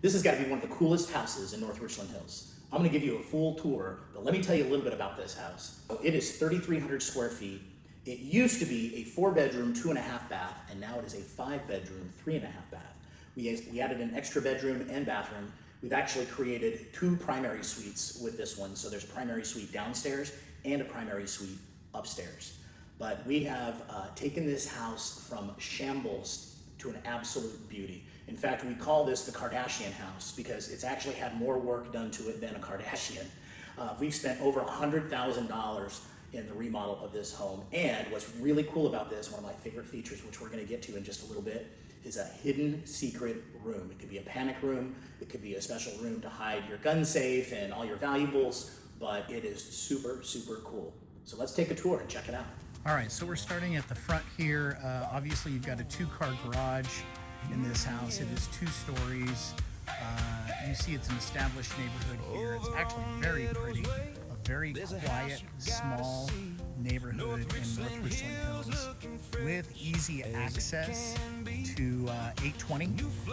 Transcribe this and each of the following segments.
This has got to be one of the coolest houses in North Richland Hills. I'm going to give you a full tour, but let me tell you a little bit about this house. It is 3,300 square feet. It used to be a 4-bedroom, 2.5 bath, and now it is a 5-bedroom, 3.5 bath. We added an extra bedroom and bathroom. We've actually created 2 primary suites with this one. So there's a primary suite downstairs and a primary suite upstairs. But we have taken this house from shambles to an absolute beauty. In fact, we call this the Kardashian house because it's actually had more work done to it than a Kardashian. We've spent over $100,000 in the remodel of this home. And what's really cool about this, one of my favorite features, which we're gonna get to in just a little bit, is a hidden secret room. It could be a panic room, it could be a special room to hide your gun safe and all your valuables, but it is super, super cool. So let's take a tour and check it out. All right, so we're starting at the front here. Obviously, you've got a 2-car garage in this house. It is 2 stories. You see it's an established neighborhood here. It's actually very pretty, a very quiet, small neighborhood in North Richland Hills with easy access to 820.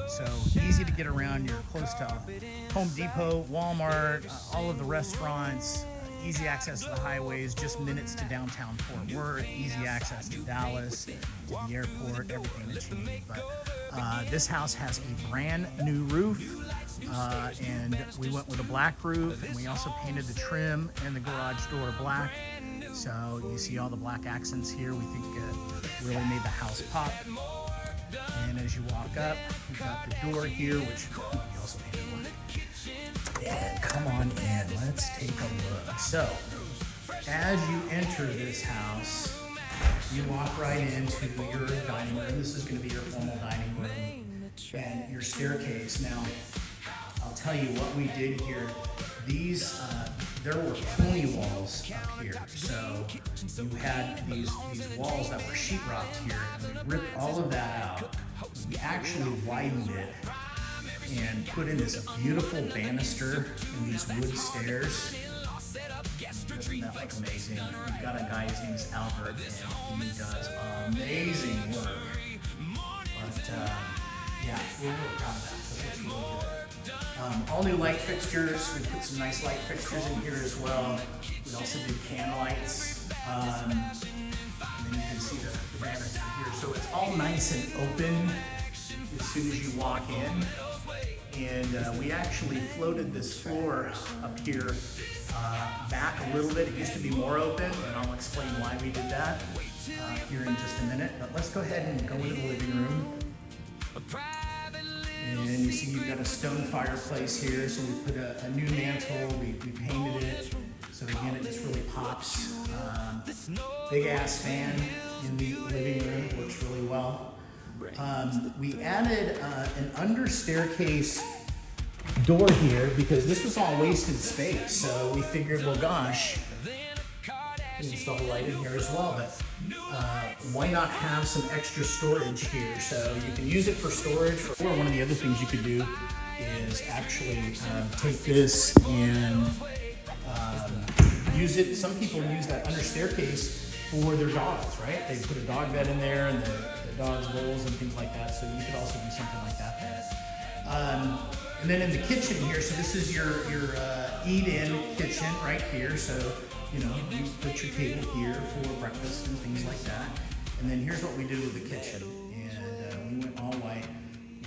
So easy to get around. You're close to Home Depot, Walmart, all of the restaurants, easy access to the highways, just minutes to downtown Fort Worth, easy access to Dallas, to the airport, everything that you need. But this house has a brand new roof, and we went with a black roof, and we also painted the trim and the garage door black. So you see all the black accents here. We think really made the house pop. And as you walk up, we've got the door here, which we also painted black. And come on in, let's take a look. So, as you enter this house, you walk right into your dining room. This is going to be your formal dining room and your staircase. Now, I'll tell you what we did here. These, there were pony walls up here. So you had these walls that were sheetrocked here, and we ripped all of that out. We actually widened it and put in this beautiful banister and these wood stairs. Doesn't that look amazing? We've got a guy, his name is Albert, and he does amazing work. But yeah, we're really proud of that. That looks really good. All new light fixtures. We put some nice light fixtures in here as well. We also did can lights. And then you can see the banister here. So it's all nice and open as soon as you walk in. And we actually floated this floor up here back a little bit. It used to be more open, and I'll explain why we did that here in just a minute. But let's go ahead and go into the living room. And you see you've got a stone fireplace here, so we put a new mantle, we painted it, so again it just really pops. Big ass fan in the living room, works really well. We added an under staircase door here because this was all wasted space, so we figured, well gosh, we can install a light in here as well, but why not have some extra storage here? So you can use it for storage, or one of the other things you could do is actually take this and use it. Some people use that under staircase for their dogs, right? They put a dog bed in there and the dog's bowls and things like that, so you could also do something like that. And then in the kitchen here, so this is your eat-in kitchen right here, so you know, you put your table here for breakfast and things like that. And then here's what we did with the kitchen. And we went all white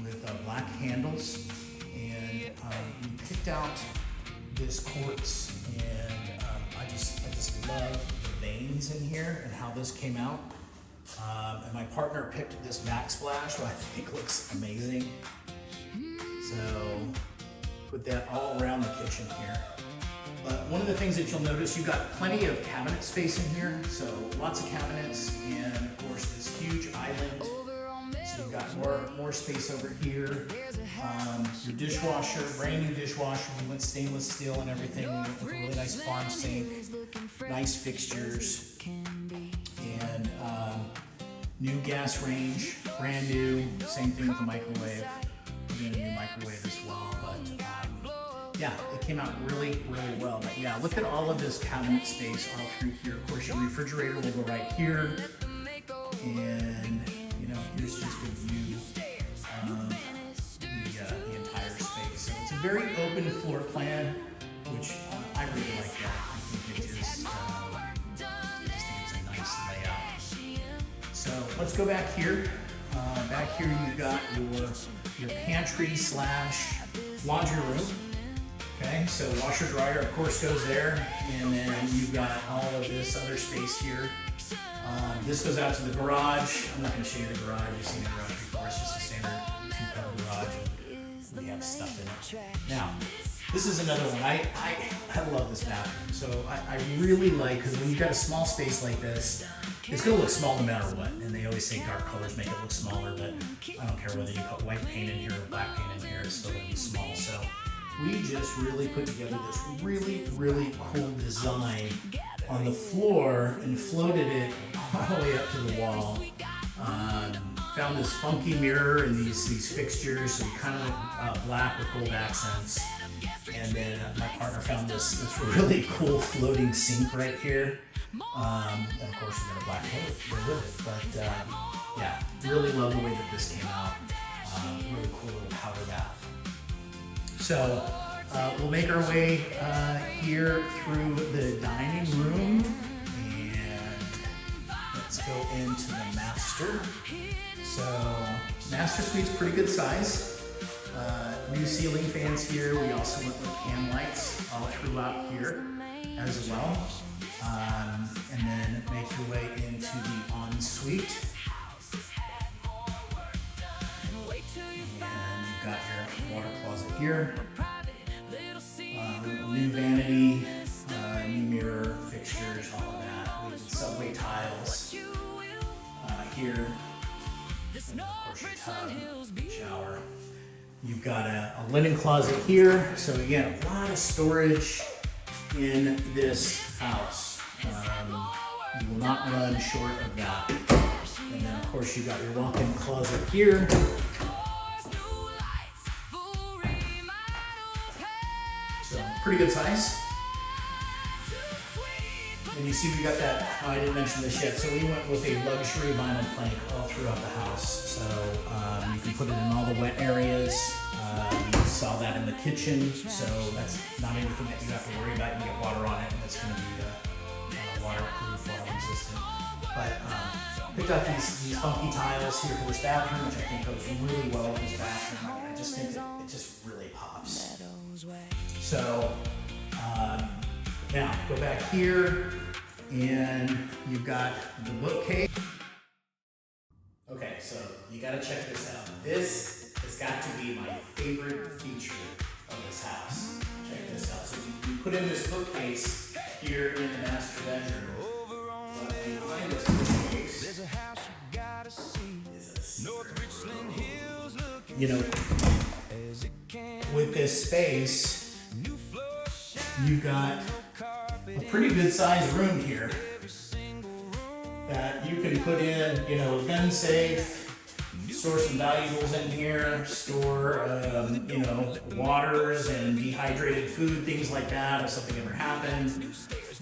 with black handles. And we picked out this quartz. And I just love the veins in here and how this came out. And my partner picked this backsplash, which I think looks amazing. So put that all around the kitchen here. But one of the things that you'll notice, you've got plenty of cabinet space in here, so lots of cabinets, and of course this huge island. So you've got more space over here. Your dishwasher, brand new dishwasher. We went stainless steel and everything. We went with a really nice farm sink, nice fixtures, and new gas range, brand new. Same thing with the microwave. We're gonna do a microwave as well, but. Yeah, it came out really, really well. But yeah, look at all of this cabinet space all through here. Of course, your refrigerator will go right here. And, you know, here's just a view of the entire space. very open floor plan, which I really like that. I think it just, I just think it's a nice layout. So let's go back here. Back here you've got your pantry slash laundry room. Okay, so washer dryer of course goes there, and then you've got all of this other space here. This goes out to the garage. I'm not going to show you the garage. You've seen the garage before. It's just a standard two-car garage. We have stuff in it. Now, this is another one. I love this bathroom. So I really like, because when you've got a small space like this, it's going to look small no matter what. And they always say dark colors make it look smaller, but I don't care whether you put white paint in here or black paint in here, it's still going to be small. So we just really put together this really, really cool design on the floor and floated it all the way up to the wall. Found this funky mirror and these fixtures, so kind of like black with gold accents. And then my partner found this really cool floating sink right here. And of course we got a black toilet to go with it. But yeah, really love the way that this came out. Really cool little powder bath. So we'll make our way here through the dining room, and let's go into the master. So master suite's pretty good size. New ceiling fans here. We also went with can lights all throughout here as well. And then make your way into the ensuite. And you've got your water closet here. New vanity, new mirror, fixtures, all of that. We did subway tiles here. And of course your tub, shower. You've got a linen closet here. So again, a lot of storage in this house. You will not run short of that. And then of course you've got your walk-in closet here. So pretty good size. And you see we got that, oh, I didn't mention this yet, so we went with a luxury vinyl plank all throughout the house. So you can put it in all the wet areas. You saw that in the kitchen, so that's not anything that you have to worry about. You get water on it, and it's going to be waterproof, water resistant. But picked up these funky tiles here for this bathroom, which I think goes really well with this bathroom. I mean, I just think it just really pops. So now go back here, and you've got the bookcase. Okay, so you got to check this out. This has got to be my favorite feature of this house. Check this out. So you put in this bookcase here in the master bedroom. But behind this bookcase is a secret room. You know, with this space, you've got a pretty good sized room here that you can put in, you know, a gun safe, store some valuables in here, store, you know, waters and dehydrated food, things like that if something ever happened.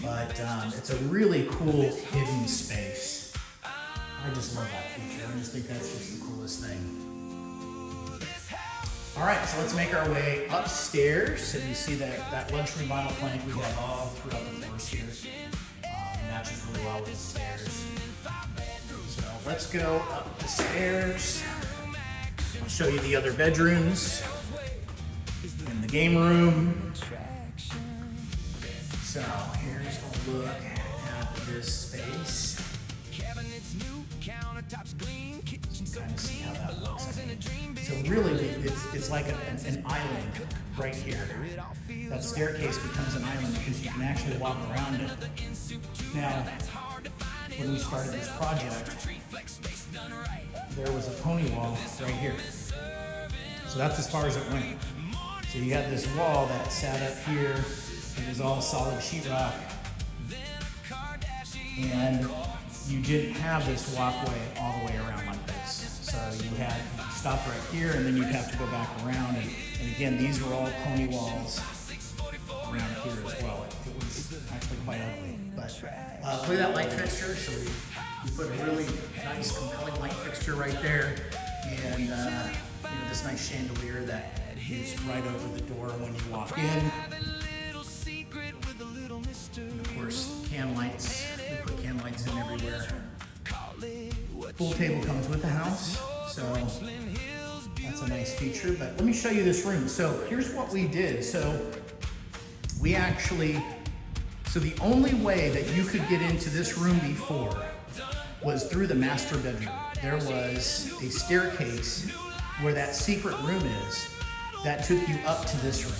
But it's a really cool hidden space. I just love that feature. I just think that's just the coolest thing. All right, so let's make our way upstairs. And you see that luxury vinyl plank we have all throughout the floors here. Matches really well with the stairs. So let's go up the stairs. I'll show you the other bedrooms and the game room. So here's a look at this space. Kind of see how that looks. So really, it's like an island right here. That staircase becomes an island because you can actually walk around it. Now, when we started this project, there was a pony wall right here. So that's as far as it went. So you had this wall that sat up here. It was all solid sheetrock. And you didn't have this walkway all the way around like this. So you had stopped right here, and then you'd have to go back around. And again, these were all pony walls around here as well. It was actually quite ugly. But look at that light fixture. So we put a really nice, compelling light fixture right there, and you know, this nice chandelier that is right over the door when you walk in. And of course, can lights. We put can lights in everywhere. Pool table comes with the house, so that's a nice feature. But let me show you this room. So here's what we did. So we actually, the only way that you could get into this room before was through the master bedroom. There was a staircase where that secret room is that took you up to this room.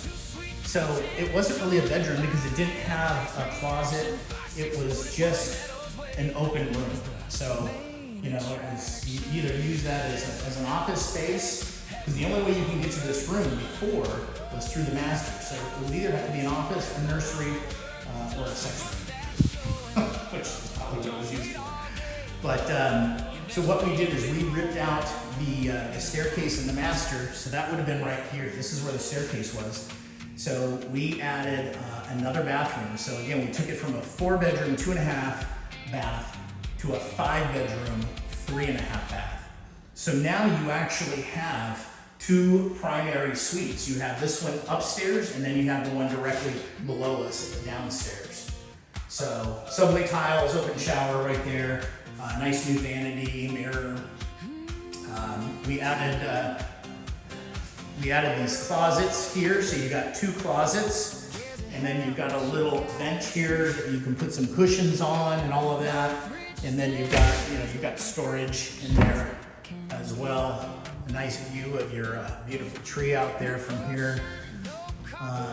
So it wasn't really a bedroom because it didn't have a closet. It was just an open room. So, you know, you either use that as an office space, because the only way you can get to this room before was through the master. So it would either have to be an office, a nursery, or a sex room, which is probably what it was used for. But so what we did is we ripped out the staircase in the master, so that would have been right here. This is where the staircase was. So we added another bathroom. So again, we took it from a 4-bedroom, 2.5 bath to a 5-bedroom, 3.5 bath. So now you actually have 2 primary suites. You have this one upstairs, and then you have the one directly below us downstairs. So subway tiles, open shower right there, nice new vanity mirror. We added these closets here, so you got 2 closets, and then you've got a little bench here that you can put some cushions on and all of that. And then you've got storage in there as well. A nice view of your beautiful tree out there from here.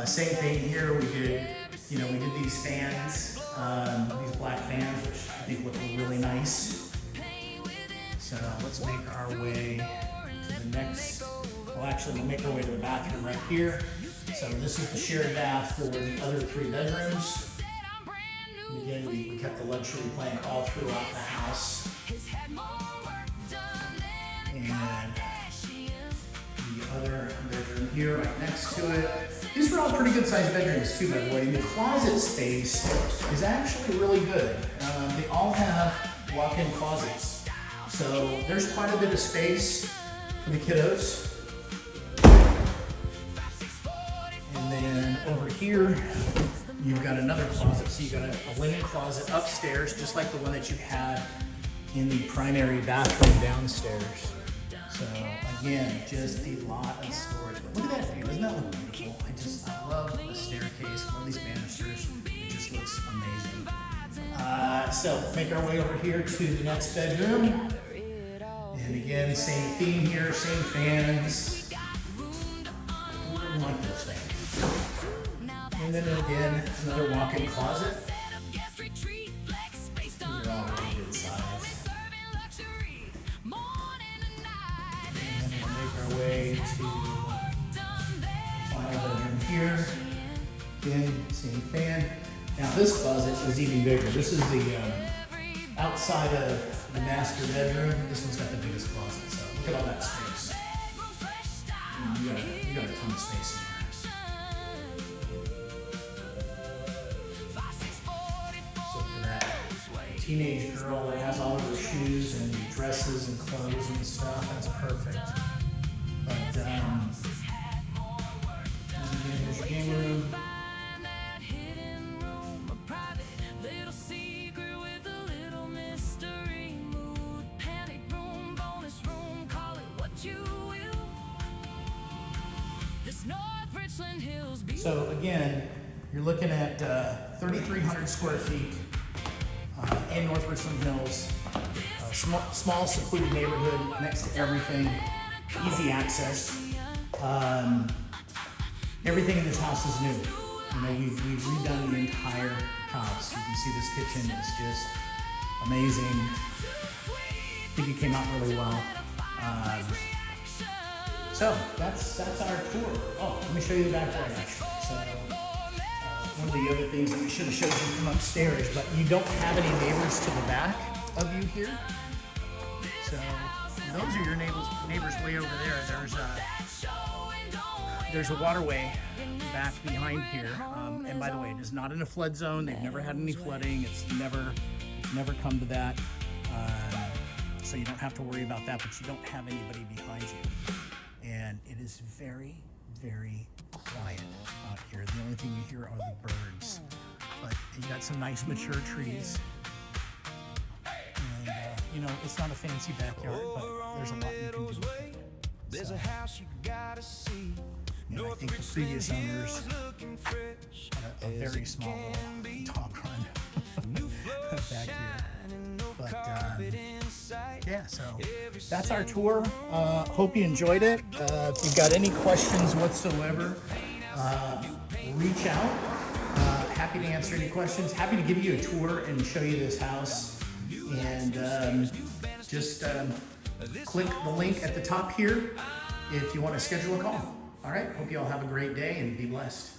Same thing here. We did these fans, these black fans, which I think look really nice. So let's make our way to the next. Well, actually, we'll make our way to the bathroom right here. So this is the shared bath for the other 3 bedrooms. And again, we kept the luxury plank all throughout the house. And the other bedroom here right next to it. These were all pretty good sized bedrooms too, by the way. And the closet space is actually really good. They all have walk-in closets. So there's quite a bit of space for the kiddos. And then over here, you've got another closet. So you've got a linen closet upstairs, just like the one that you had in the primary bathroom downstairs. So again, just a lot of storage. But look at that view, doesn't that look beautiful? I love the staircase, love these banisters. It just looks amazing. So make our way over here to the next bedroom. And again, same theme here, same fans. I like those things. And then again, another walk-in closet. These are all really good size. And then we'll make our way to the final bedroom here. Again, same fan. Now this closet is even bigger. This is the outside of the master bedroom. This one's got the biggest closet. So look at all that space. You got a ton of space in here. So for that teenage girl that has all of her shoes and dresses and clothes and stuff, that's perfect. But again, here's your game room. So again, you're looking at 3,300 square feet in North Richland Hills. Small secluded neighborhood next to everything, easy access. Everything in this house is new. You know, we've redone the entire house. You can see this kitchen is just amazing. I think it came out really well. So that's our tour. Oh, let me show you the backyard actually. So one of the other things that we should have showed you from upstairs, but you don't have any neighbors to the back of you here. So those are your neighbors way over there. There's a waterway back behind here. And by the way, it is not in a flood zone. They've never had any flooding. It's never come to that. So you don't have to worry about that, but you don't have anybody behind you. And it is very, very quiet out here. The only thing you hear are the birds. But you got some nice mature trees. And, you know, it's not a fancy backyard, but there's a lot you can do with it. So, and I think the previous owners had a very small little dog run back here. But yeah, so that's our tour. Hope you enjoyed it. If you've got any questions whatsoever, reach out. Happy to answer any questions. Happy to give you a tour and show you this house. And just click the link at the top here if you want to schedule a call. All right, hope you all have a great day and be blessed.